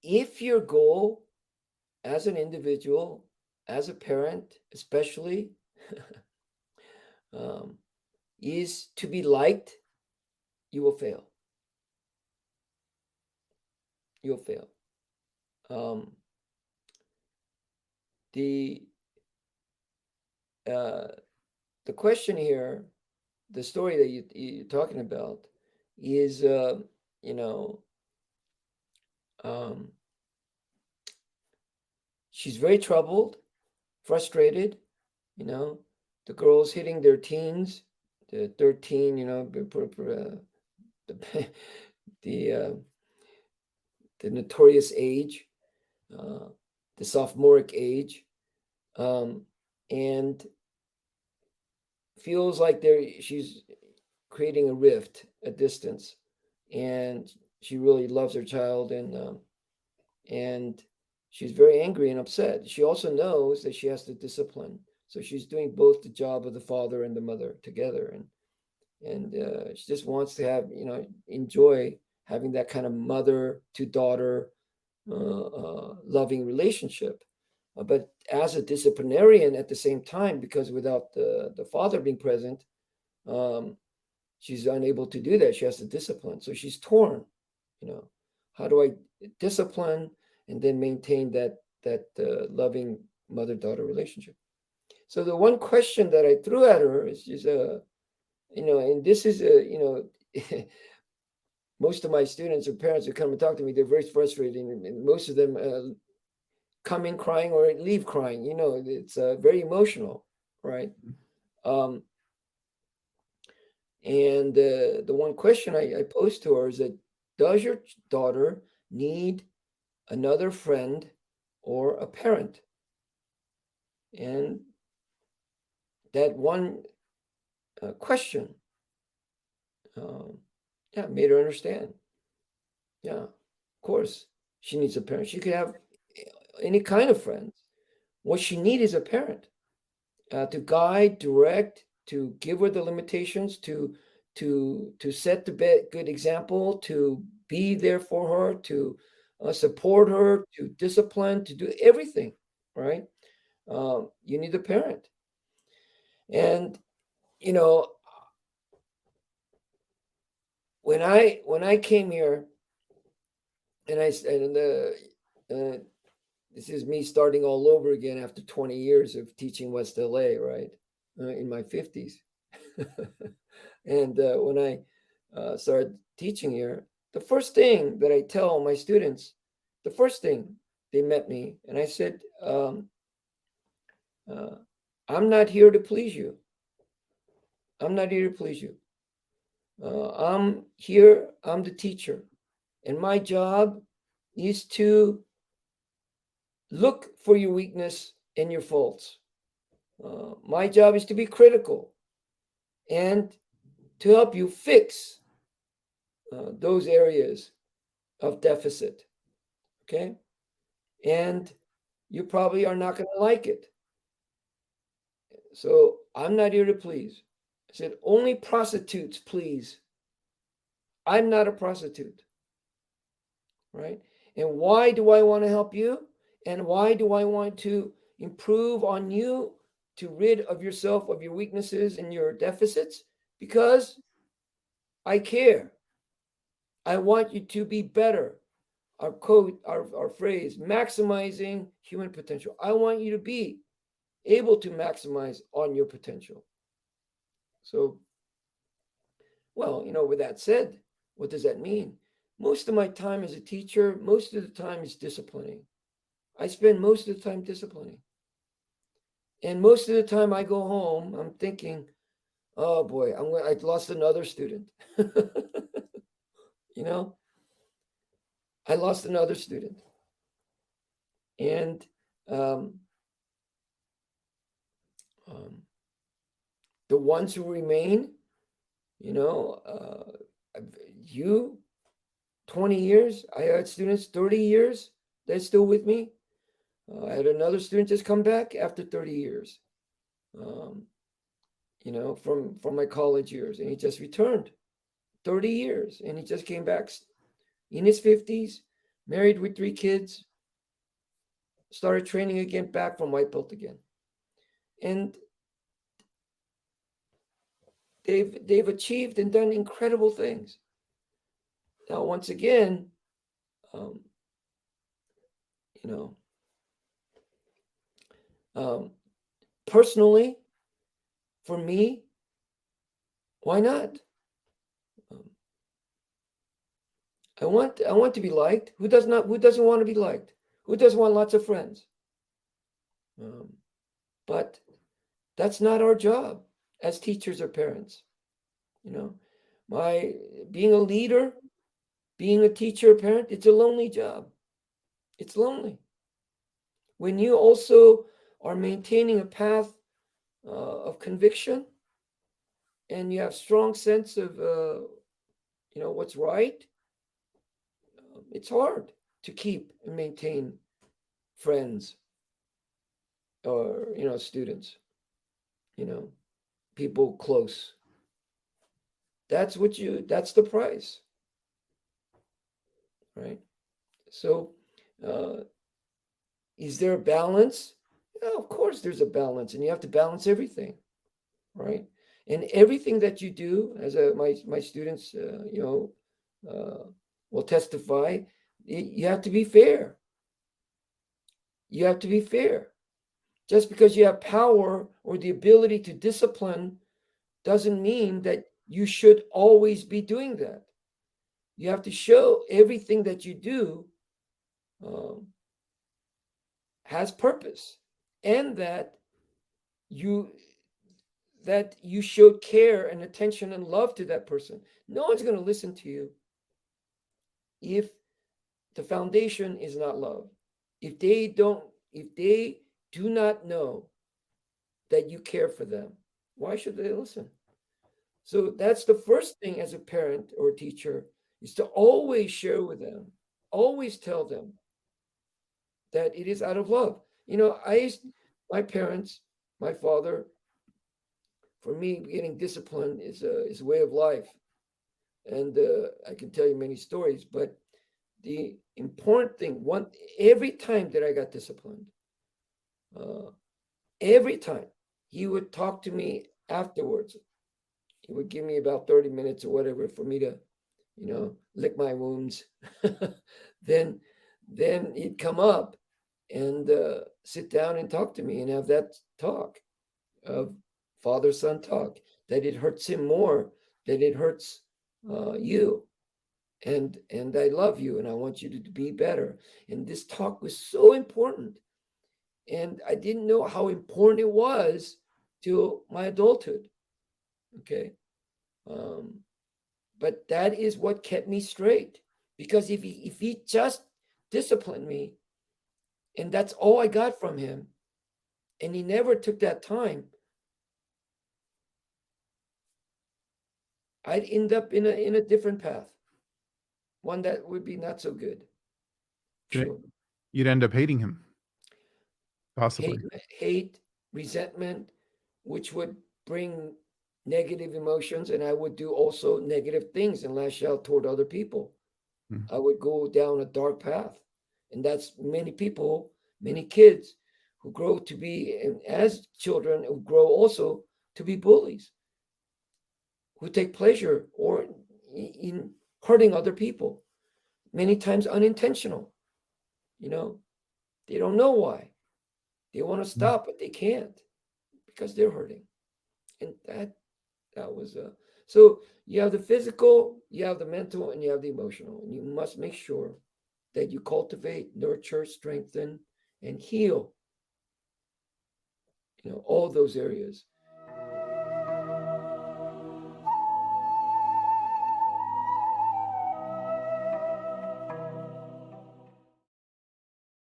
if your goal as an individual, as a parent, especially, um, is to be liked, you will fail. You'll fail. Um, the uh, the question here, the story that you're talking about, is you know um, she's very troubled, frustrated. You know, the girls hitting their teens, the 13. The the uh, the notorious age, uh, the sophomoric age, um, and feels like she's creating a rift, a distance, and she really loves her child, and she's very angry and upset. She also knows that she has to discipline, so she's doing both the job of the father and the mother together, and she just wants to have enjoy having that kind of mother to daughter loving relationship. But as a disciplinarian at the same time, because without the father being present, um, she's unable to do that. She has to discipline. So she's torn. You know, how do I discipline and then maintain that loving mother-daughter relationship? So the one question that I threw at her is just and this is most of my students or parents who come and talk to me, they're very frustrated, and most of them come in crying or leave crying. It's very emotional, right? Um, and the one question I posed to her is that, does your daughter need another friend or a parent? And that one question, um, yeah, made her understand. Yeah, of course, she needs a parent. She could have any kind of friends. What she needs is a parent to guide, direct, to give her the limitations, to set the good example, to be there for her, to support her, to discipline, to do everything. Right? You need a parent, and you know when I came here, and this is me starting all over again after 20 years of teaching West LA, right? In my 50s. And when I started teaching here, the first thing that I tell my students, the first thing they met me, and I said, uh, I'm not here to please you. I'm not here to please you. I'm the teacher, and my job is to look for your weakness and your faults. My job is to be critical and to help you fix those areas of deficit. Okay? And you probably are not going to like it. So I'm not here to please. I said, only prostitutes please. I'm not a prostitute. Right? And why do I want to help you? And why do I want to improve on you to rid of yourself of your weaknesses and your deficits? Because I care. I want you to be better. Our code, our phrase, maximizing human potential. I want you to be able to maximize on your potential. So, well, with that said, what does that mean? Most of my time as a teacher, most of the time is disciplining. I spend most of the time disciplining. And most of the time I go home, I'm thinking, oh boy, I lost another student. you know, I lost another student. And um, um, the ones who remain, you know, you 20 years, I had students 30 years that's still with me. I had another student just come back after 30 years, um, from my college years, and he just returned 30 years, and he just came back in his 50s, married with 3 kids, started training again, back from white belt again. And they've achieved and done incredible things. Now, once again, um, you know, personally, for me, why not? I want to be liked. Who doesn't want to be liked? Who doesn't want lots of friends? But that's not our job as teachers or parents. Being a leader, being a teacher or parent, it's a lonely job. It's lonely. When you also are maintaining a path of conviction, and you have strong sense of what's right, it's hard to keep and maintain friends or students, people close. That's the price, right? So is there a balance? Yeah, of course there's a balance, and you have to balance everything, right? And everything that you do, as my students will testify, you have to be fair. You have to be fair. Just because you have power or the ability to discipline doesn't mean that you should always be doing that. You have to show everything that you do has purpose, and that you showed care and attention and love to that person. No one's going to listen to you if the foundation is not love. If they do not know that you care for them, why should they listen? So that's the first thing as a parent or teacher, is to always share with them, always tell them that it is out of love. My parents, my father, for me, getting disciplined is a way of life. And I can tell you many stories, but the important thing, every time that I got disciplined, every time he would talk to me afterwards. He would give me about 30 minutes or whatever for me to, lick my wounds. then he'd come up and sit down and talk to me and have that talk of father-son talk, that it hurts him more, that it hurts you. And I love you, and I want you to be better. And this talk was so important. And I didn't know how important it was to my adulthood. Okay. But that is what kept me straight. Because if he just disciplined me, and that's all I got from him, and he never took that time, I'd end up in a different path, one that would be not so good. Sure. You'd end up hating him, possibly. Hate, resentment, which would bring negative emotions, and I would do also negative things and lash out toward other people. Mm-hmm. I would go down a dark path, and that's many people, many kids who grow to be, and as children who grow also to be bullies, who take pleasure or in hurting other people, many times unintentional. They don't know why. They want to stop, but they can't because they're hurting. And that was so you have the physical, you have the mental, and you have the emotional. And you must make sure that you cultivate, nurture, strengthen, and heal all those areas.